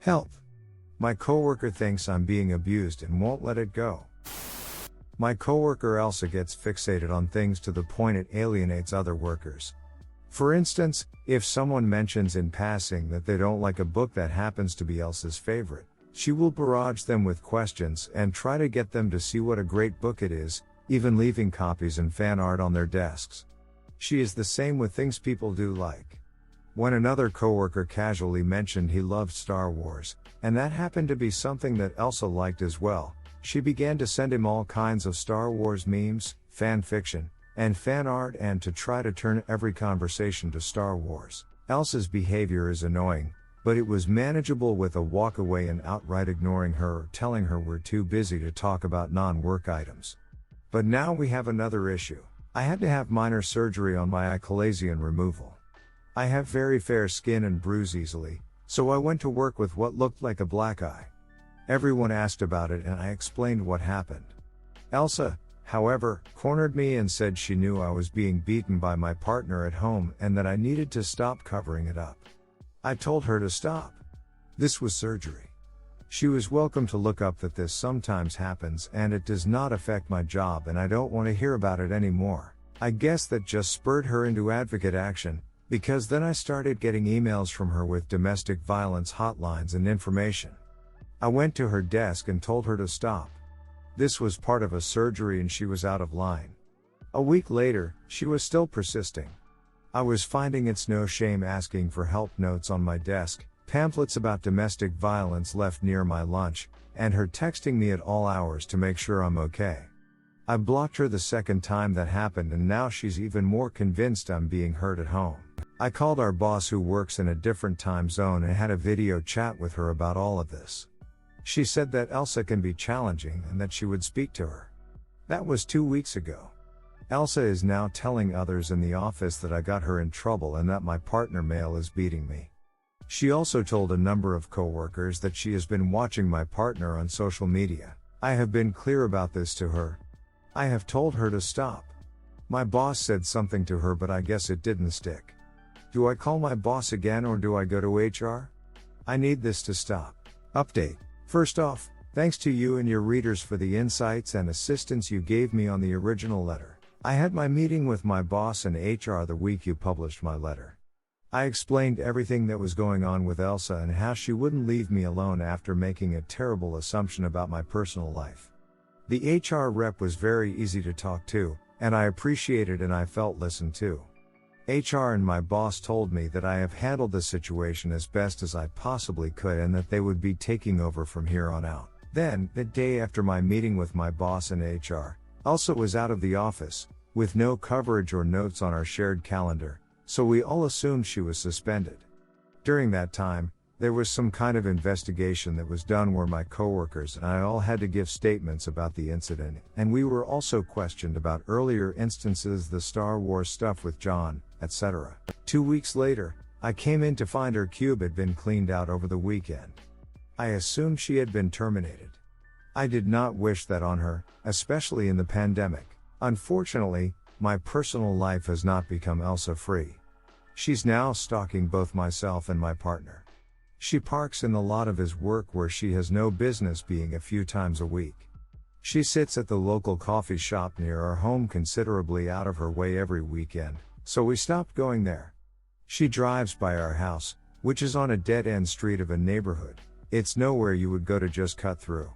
Help! My coworker thinks I'm being abused and won't let it go. My coworker Elsa gets fixated on things to the point it alienates other workers. For instance, if someone mentions in passing that they don't like a book that happens to be Elsa's favorite, she will barrage them with questions and try to get them to see what a great book it is, even leaving copies and fan art on their desks. She is the same with things people do like. When another coworker casually mentioned he loved Star Wars, and that happened to be something that Elsa liked as well, she began to send him all kinds of Star Wars memes, fan fiction, and fan art and to try to turn every conversation to Star Wars. Elsa's behavior is annoying, but it was manageable with a walk away and outright ignoring her or telling her we're too busy to talk about non-work items. But now we have another issue. I had to have minor surgery on my eye chalazion removal. I have very fair skin and bruise easily, so I went to work with what looked like a black eye. Everyone asked about it and I explained what happened. Elsa, however, cornered me and said she knew I was being beaten by my partner at home and that I needed to stop covering it up. I told her to stop. This was surgery. She was welcome to look up that this sometimes happens and it does not affect my job and I don't want to hear about it anymore. I guess that just spurred her into advocate action, because then I started getting emails from her with domestic violence hotlines and information. I went to her desk and told her to stop. This was part of a surgery and she was out of line. A week later, she was still persisting. I was finding it's no shame asking for help notes on my desk, pamphlets about domestic violence left near my lunch, and her texting me at all hours to make sure I'm okay. I blocked her the second time that happened and now she's even more convinced I'm being hurt at home. I called our boss who works in a different time zone and had a video chat with her about all of this. She said that Elsa can be challenging and that she would speak to her. That was 2 weeks ago. Elsa is now telling others in the office that I got her in trouble and that my partner male is beating me. She also told a number of coworkers that she has been watching my partner on social media. I have been clear about this to her. I have told her to stop. My boss said something to her but I guess it didn't stick. Do I call my boss again or do I go to HR? I need this to stop. Update. First off, thanks to you and your readers for the insights and assistance you gave me on the original letter. I had my meeting with my boss and HR the week you published my letter. I explained everything that was going on with Elsa and how she wouldn't leave me alone after making a terrible assumption about my personal life. The HR rep was very easy to talk to, and I appreciated and I felt listened to. HR and my boss told me that I have handled the situation as best as I possibly could and that they would be taking over from here on out. Then, the day after my meeting with my boss and HR, Elsa was out of the office, with no coverage or notes on our shared calendar, so we all assumed she was suspended. During that time, there was some kind of investigation that was done where my coworkers and I all had to give statements about the incident, and we were also questioned about earlier instances, the Star Wars stuff with John, etc. 2 weeks later, I came in to find her cube had been cleaned out over the weekend. I assumed she had been terminated. I did not wish that on her, especially in the pandemic. Unfortunately, my personal life has not become Elsa free. She's now stalking both myself and my partner. She parks in the lot of his work where she has no business being a few times a week. She sits at the local coffee shop near our home considerably out of her way every weekend, so we stopped going there. She drives by our house, which is on a dead-end street of a neighborhood. It's nowhere you would go to just cut through.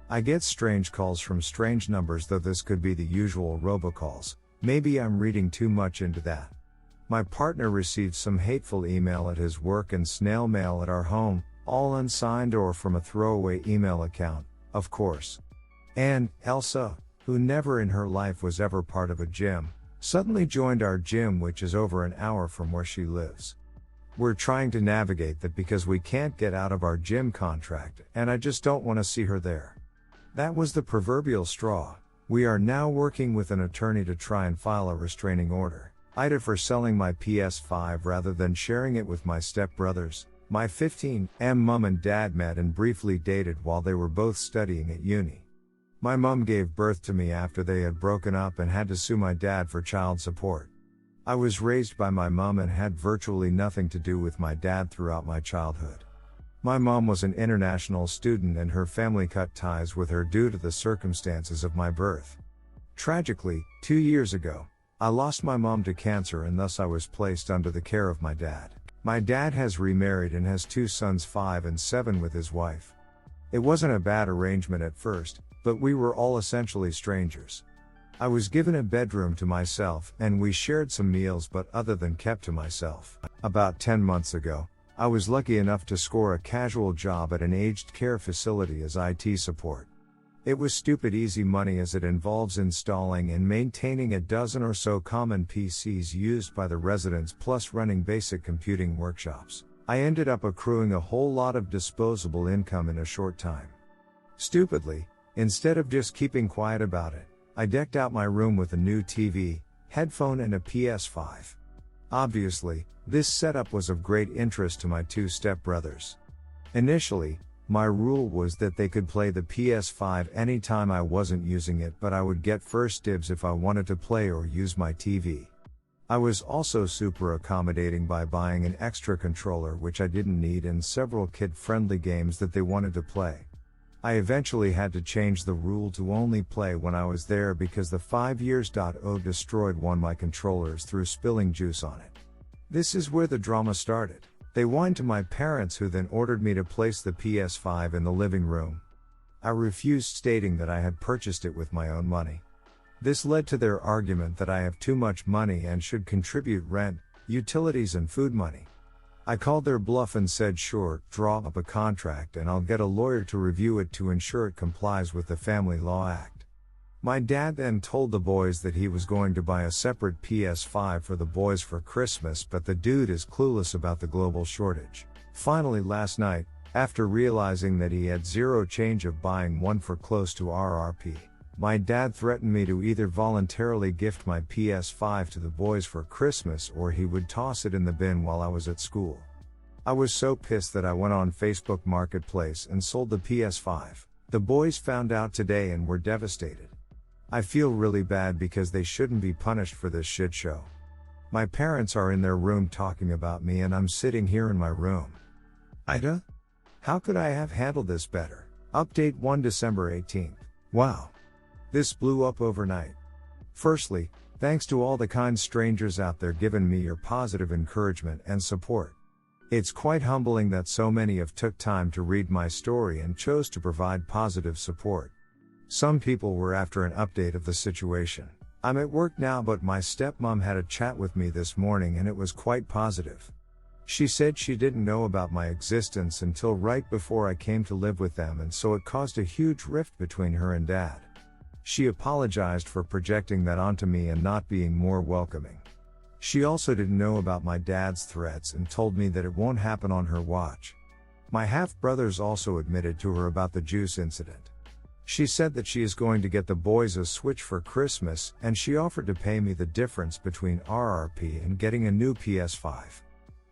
I get strange calls from strange numbers, though this could be the usual robocalls. Maybe I'm reading too much into that. My partner received some hateful email at his work and snail mail at our home, all unsigned or from a throwaway email account, of course. And Elsa, who never in her life was ever part of a gym, suddenly joined our gym, which is over an hour from where she lives. We're trying to navigate that because we can't get out of our gym contract, and I just don't want to see her there. That was the proverbial straw. We are now working with an attorney to try and file a restraining order. Ida for selling my PS5 rather than sharing it with my stepbrothers. My 15M mum and dad met and briefly dated while they were both studying at uni. My mum gave birth to me after they had broken up and had to sue my dad for child support. I was raised by my mum and had virtually nothing to do with my dad throughout my childhood. My mom was an international student and her family cut ties with her due to the circumstances of my birth. Tragically, 2 years ago, I lost my mom to cancer and thus I was placed under the care of my dad. My dad has remarried and has 2 sons, 5 and 7, with his wife. It wasn't a bad arrangement at first, but we were all essentially strangers. I was given a bedroom to myself and we shared some meals, but other than kept to myself. About 10 months ago, I was lucky enough to score a casual job at an aged care facility as IT support. It was stupid easy money as it involves installing and maintaining a dozen or so common PCs used by the residents plus running basic computing workshops. I ended up accruing a whole lot of disposable income in a short time. Stupidly, instead of just keeping quiet about it, I decked out my room with a new TV, headphone and a PS5. Obviously, this setup was of great interest to my 2 stepbrothers. Initially, my rule was that they could play the PS5 anytime I wasn't using it, but I would get first dibs if I wanted to play or use my TV. I was also super accommodating by buying an extra controller which I didn't need and several kid-friendly games that they wanted to play. I eventually had to change the rule to only play when I was there because the 5years.0 destroyed one of my controllers through spilling juice on it. This is where the drama started. They whined to my parents, who then ordered me to place the PS5 in the living room. I refused, stating that I had purchased it with my own money. This led to their argument that I have too much money and should contribute rent, utilities and food money. I called their bluff and said sure, draw up a contract and I'll get a lawyer to review it to ensure it complies with the Family Law Act. My dad then told the boys that he was going to buy a separate PS5 for the boys for Christmas, but the dude is clueless about the global shortage. Finally last night, after realizing that he had zero change of buying one for close to RRP, my dad threatened me to either voluntarily gift my PS5 to the boys for Christmas or he would toss it in the bin while I was at school. I was so pissed that I went on Facebook Marketplace and sold the PS5. The boys found out today and were devastated. I feel really bad because they shouldn't be punished for this shit show. My parents are in their room talking about me and I'm sitting here in my room. Ida? How could I have handled this better? Update 1 December 18th. Wow. This blew up overnight. Firstly, thanks to all the kind strangers out there giving me your positive encouragement and support. It's quite humbling that so many have took time to read my story and chose to provide positive support. Some people were after an update of the situation. I'm at work now, but my stepmom had a chat with me this morning and it was quite positive. She said she didn't know about my existence until right before I came to live with them, and so it caused a huge rift between her and dad. She apologized for projecting that onto me and not being more welcoming. She also didn't know about my dad's threats and told me that it won't happen on her watch. My half-brothers also admitted to her about the juice incident. She said that she is going to get the boys a Switch for Christmas and she offered to pay me the difference between RRP and getting a new PS5.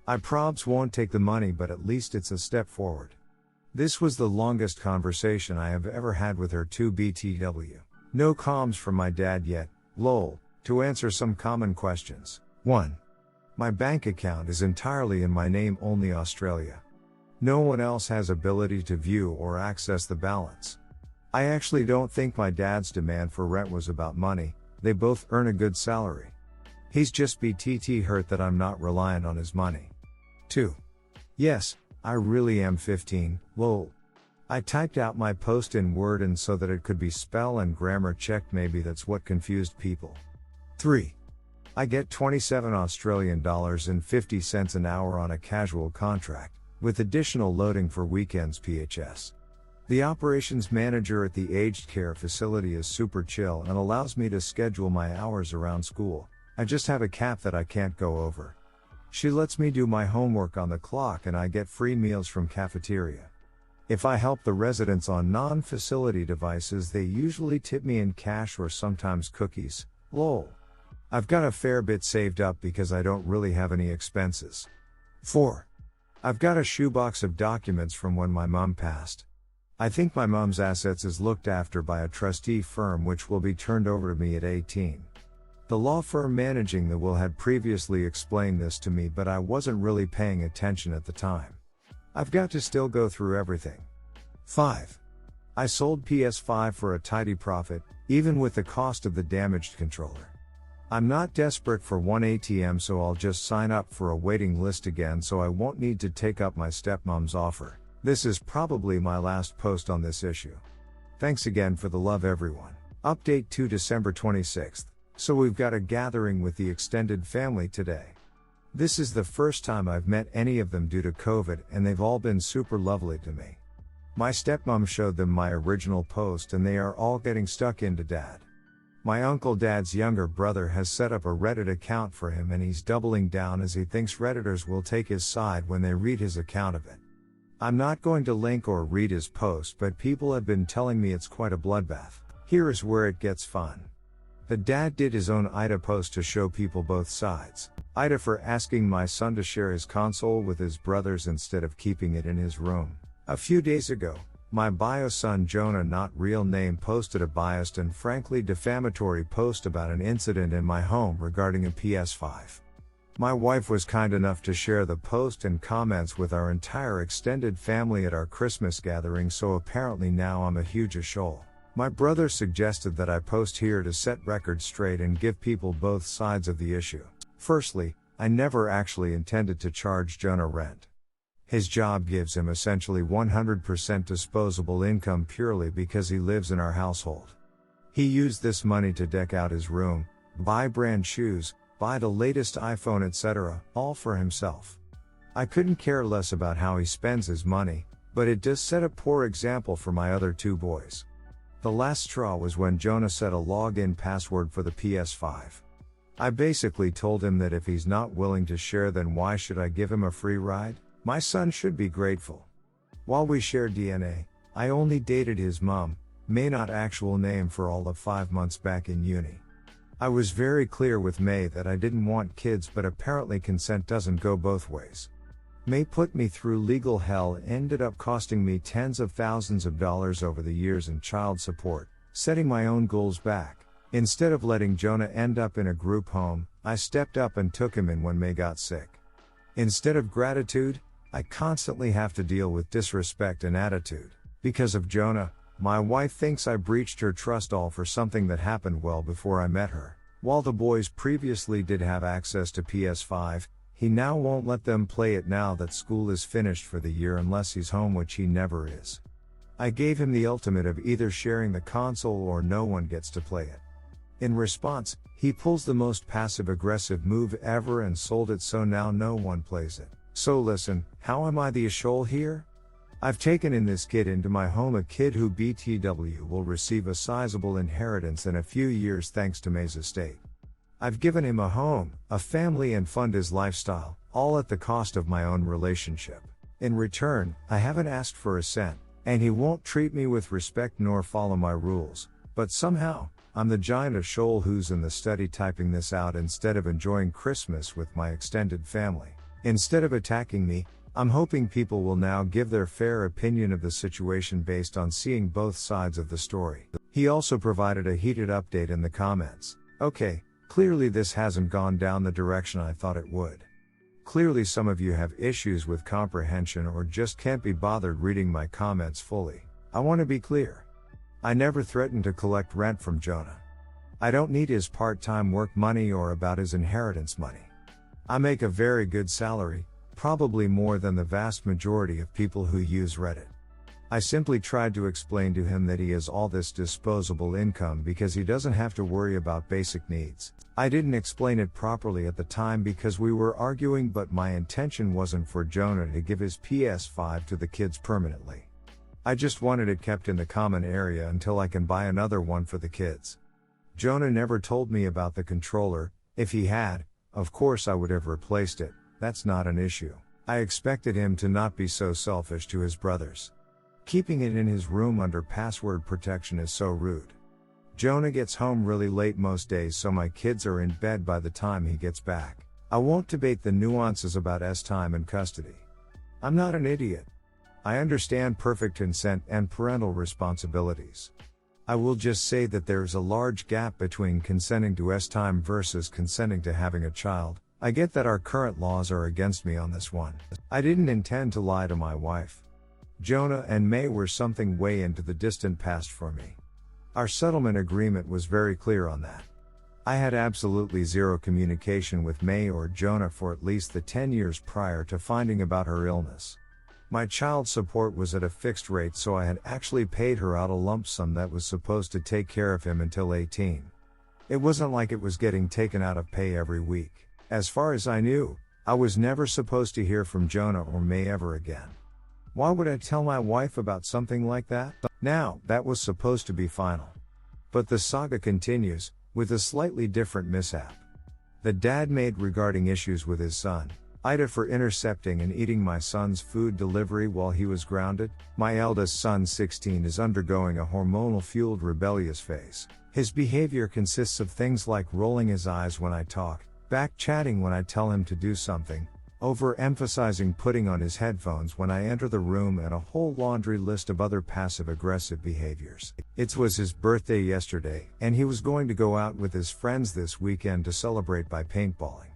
I probs won't take the money, but at least it's a step forward. This was the longest conversation I have ever had with her. 2 BTW. No comms from my dad yet, lol. To answer some common questions. 1. My bank account is entirely in my name, only Australia. No one else has ability to view or access the balance. I actually don't think my dad's demand for rent was about money, they both earn a good salary. He's just BTT hurt that I'm not reliant on his money. 2. Yes, I really am 15, lol. I typed out my post in Word and so that it could be spell and grammar checked, maybe that's what confused people. 3. I get 27 Australian dollars and 50 cents an hour on a casual contract, with additional loading for weekends PHS. The operations manager at the aged care facility is super chill and allows me to schedule my hours around school. I just have a cap that I can't go over. She lets me do my homework on the clock and I get free meals from cafeteria. If I help the residents on non-facility devices, they usually tip me in cash or sometimes cookies, lol. I've got a fair bit saved up because I don't really have any expenses. 4. I've got a shoebox of documents from when my mom passed. I think my mom's assets is looked after by a trustee firm which will be turned over to me at 18. The law firm managing the will had previously explained this to me, but I wasn't really paying attention at the time. I've got to still go through everything. 5. I sold PS5 for a tidy profit, even with the cost of the damaged controller. I'm not desperate for one ATM, so I'll just sign up for a waiting list again so I won't need to take up my stepmom's offer. This is probably my last post on this issue. Thanks again for the love, everyone. Update to December 26th. So we've got a gathering with the extended family today. This is the first time I've met any of them due to COVID, and they've all been super lovely to me. My stepmom showed them my original post and they are all getting stuck into Dad. My Uncle Dad's younger brother has set up a Reddit account for him and he's doubling down as he thinks Redditors will take his side when they read his account of it. I'm not going to link or read his post, but people have been telling me it's quite a bloodbath. Here is where it gets fun. The dad did his own Ida post to show people both sides. Ida for asking my son to share his console with his brothers instead of keeping it in his room. A few days ago, my bio son Jonah, not real name, posted a biased and frankly defamatory post about an incident in my home regarding a PS5. My wife was kind enough to share the post and comments with our entire extended family at our Christmas gathering, so apparently now I'm a huge shoal. My brother suggested that I post here to set records straight and give people both sides of the issue. Firstly, I never actually intended to charge Jonah rent. His job gives him essentially 100% disposable income purely because he lives in our household. He used this money to deck out his room, buy brand shoes, buy the latest iPhone, etc., all for himself. I couldn't care less about how he spends his money, but it does set a poor example for my other two boys. The last straw was when Jonah set a login password for the PS5. I basically told him that if he's not willing to share, then why should I give him a free ride? My son should be grateful. While we share DNA, I only dated his mom, May, not actual name, for all of 5 months back in uni. I was very clear with May that I didn't want kids, but apparently consent doesn't go both ways. May put me through legal hell, ended up costing me tens of thousands of dollars over the years in child support, setting my own goals back. Instead of letting Jonah end up in a group home, I stepped up and took him in when May got sick. Instead of gratitude, I constantly have to deal with disrespect and attitude. Because of Jonah, my wife thinks I breached her trust, all for something that happened well before I met her. While the boys previously did have access to PS5, he now won't let them play it now that school is finished for the year unless he's home, which he never is. I gave him the ultimate of either sharing the console or no one gets to play it. In response, he pulls the most passive-aggressive move ever and sold it, so now no one plays it. So listen, how am I the shoal here? I've taken in this kid into my home, a kid who BTW will receive a sizable inheritance in a few years thanks to May's estate. I've given him a home, a family, and fund his lifestyle, all at the cost of my own relationship. In return, I haven't asked for a cent, and he won't treat me with respect nor follow my rules, but somehow, I'm the giant of shoal who's in the study typing this out instead of enjoying Christmas with my extended family. Instead of attacking me, I'm hoping people will now give their fair opinion of the situation based on seeing both sides of the story. He also provided a heated update in the comments. Okay, clearly this hasn't gone down the direction I thought it would. Clearly some of you have issues with comprehension or just can't be bothered reading my comments fully. I want to be clear. I never threatened to collect rent from Jonah. I don't need his part-time work money or about his inheritance money. I make a very good salary, probably more than the vast majority of people who use Reddit. I simply tried to explain to him that he has all this disposable income because he doesn't have to worry about basic needs. I didn't explain it properly at the time because we were arguing, but my intention wasn't for Jonah to give his PS5 to the kids permanently. I just wanted it kept in the common area until I can buy another one for the kids. Jonah never told me about the controller. If he had, of course I would have replaced it. That's not an issue. I expected him to not be so selfish to his brothers. Keeping it in his room under password protection is so rude. Jonah gets home really late most days, so my kids are in bed by the time he gets back. I won't debate the nuances about time and custody. I'm not an idiot. I understand perfect consent and parental responsibilities. I will just say that there is a large gap between consenting to time versus consenting to having a child. I get that our current laws are against me on this one. I didn't intend to lie to my wife. Jonah and May were something way into the distant past for me. Our settlement agreement was very clear on that. I had absolutely zero communication with May or Jonah for at least the 10 years prior to finding about her illness. My child support was at a fixed rate, so I had actually paid her out a lump sum that was supposed to take care of him until 18. It wasn't like it was getting taken out of pay every week. As far as I knew, I was never supposed to hear from Jonah or May ever again. Why would I tell my wife about something like that? Now, that was supposed to be final. But the saga continues, with a slightly different mishap. The dad made regarding issues with his son, Ida for intercepting and eating my son's food delivery while he was grounded. My eldest son, 16, is undergoing a hormonal-fueled rebellious phase. His behavior consists of things like rolling his eyes when I talk, back-chatting when I tell him to do something, overemphasizing putting on his headphones when I enter the room, and a whole laundry list of other passive-aggressive behaviors. It was his birthday yesterday, and he was going to go out with his friends this weekend to celebrate by paintballing.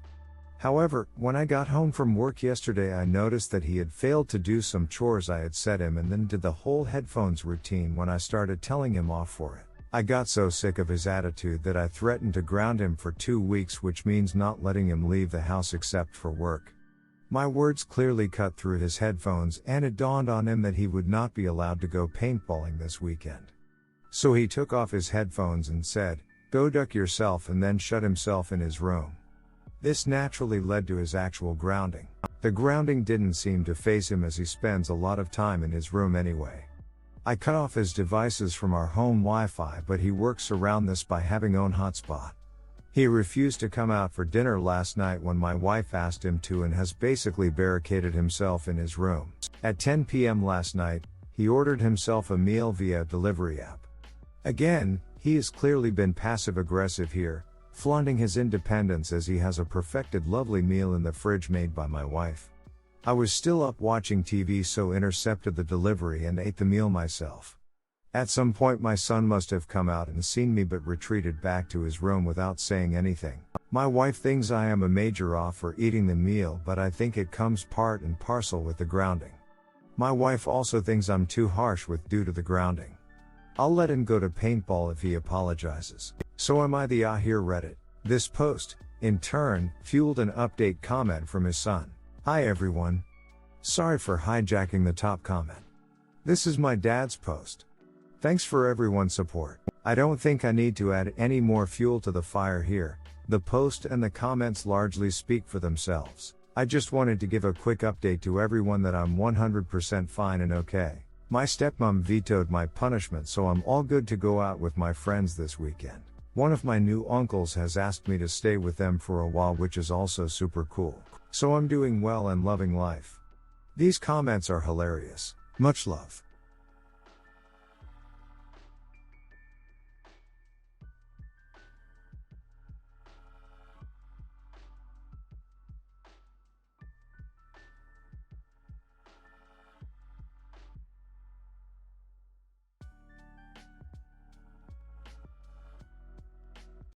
However, when I got home from work yesterday, I noticed that he had failed to do some chores I had set him, and then did the whole headphones routine when I started telling him off for it. I got so sick of his attitude that I threatened to ground him for 2 weeks, which means not letting him leave the house except for work. My words clearly cut through his headphones, and it dawned on him that he would not be allowed to go paintballing this weekend. So he took off his headphones and said, "Go duck yourself," and then shut himself in his room. This naturally led to his actual grounding. The grounding didn't seem to faze him, as he spends a lot of time in his room anyway. I cut off his devices from our home Wi-Fi, but he works around this by having own hotspot. He refused to come out for dinner last night when my wife asked him to, and has basically barricaded himself in his room. At 10 p.m. last night, he ordered himself a meal via a delivery app. Again, he has clearly been passive-aggressive here, flaunting his independence as he has a perfected lovely meal in the fridge made by my wife. I was still up watching TV, so intercepted the delivery and ate the meal myself. At some point my son must have come out and seen me, but retreated back to his room without saying anything. My wife thinks I am a major off for eating the meal, but I think it comes part and parcel with the grounding. My wife also thinks I'm too harsh due to the grounding. I'll let him go to paintball if he apologizes. So am I the here Reddit. This post, in turn, fueled an update comment from his son. "Hi everyone. Sorry for hijacking the top comment. This is my dad's post. Thanks for everyone's support. I don't think I need to add any more fuel to the fire here. The post and the comments largely speak for themselves. I just wanted to give a quick update to everyone that I'm 100% fine and okay. My stepmom vetoed my punishment, so I'm all good to go out with my friends this weekend. One of my new uncles has asked me to stay with them for a while, which is also super cool. So I'm doing well and loving life." These comments are hilarious. Much love.